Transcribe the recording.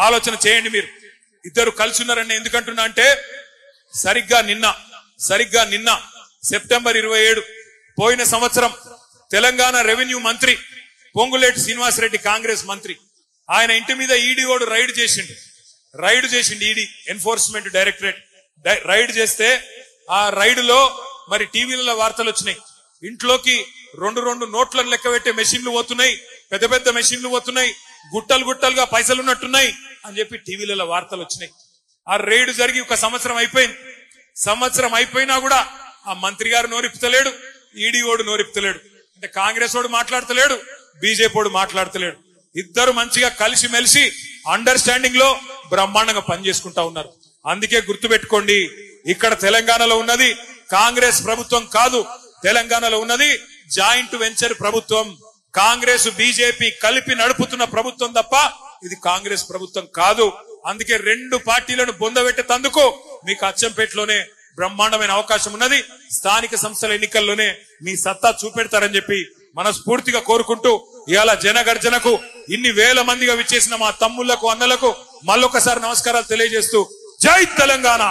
ఆలోచన చేయండి మీరు. ఇద్దరు కలిసి ఉన్నారని ఎందుకంటున్నా అంటే సరిగ్గా నిన్న సెప్టెంబర్ 27 పోయిన సంవత్సరం తెలంగాణ రెవెన్యూ మంత్రి పొంగులేటి శ్రీనివాసరెడ్డి కాంగ్రెస్ మంత్రి ఆయన ఇంటి మీద ఈడీ ఓడు రైడ్ చేసిండు ఈడీ ఎన్ఫోర్స్మెంట్ డైరెక్టరేట్ రైడ్ చేస్తే ఆ రైడ్ లో మరి టీవీలలో వార్తలు వచ్చినాయి. ఇంట్లోకి రెండు నోట్లను లెక్క పెట్టే మెషిన్లు పోతున్నాయి, పెద్ద మెషిన్లు పోతున్నాయి, గుట్టలుగా పైసలు ఉన్నట్టున్నాయి అని చెప్పి టీవీలలో వార్తలు వచ్చినాయి. ఆ రైడ్ జరిగి ఒక సంవత్సరం అయిపోయింది. సంవత్సరం అయిపోయినా కూడా ఆ మంత్రి గారు నోరిపుతలేడు, ఈడీ ఓడు నోరిపుతలేడు. అంటే కాంగ్రెస్ ఓడు మాట్లాడతలేడు, బీజేపీ ఓడు మాట్లాడతలేడు. ఇద్దరు మంచిగా కలిసి మెలిసి అండర్స్టాండింగ్ లో బ్రహ్మాండంగా పనిచేసుకుంటా ఉన్నారు. అందుకే గుర్తుపెట్టుకోండి, ఇక్కడ తెలంగాణలో ఉన్నది కాంగ్రెస్ ప్రభుత్వం కాదు, తెలంగాణలో ఉన్నది జాయింట్ వెంచర్ ప్రభుత్వం. కాంగ్రెస్ బీజేపీ కలిపి నడుపుతున్న ప్రభుత్వం తప్ప ఇది కాంగ్రెస్ ప్రభుత్వం కాదు. అందుకే రెండు పార్టీలను బొందబెట్టేందుకు మీకు అచ్చంపేటలోనే బ్రహ్మాండమైన అవకాశం ఉన్నది. స్థానిక సంస్థల ఎన్నికల్లోనే మీ సత్తా చూపెడతారని చెప్పి మనస్ఫూర్తిగా కోరుకుంటూ ఇవాళ జనగర్జనకు ఇన్ని వేల మందిగా విచ్చేసిన మా తమ్ముళ్లకు అన్నలకు మళ్ళొకసారి నమస్కారాలు తెలియజేస్తూ జై తెలంగాణ.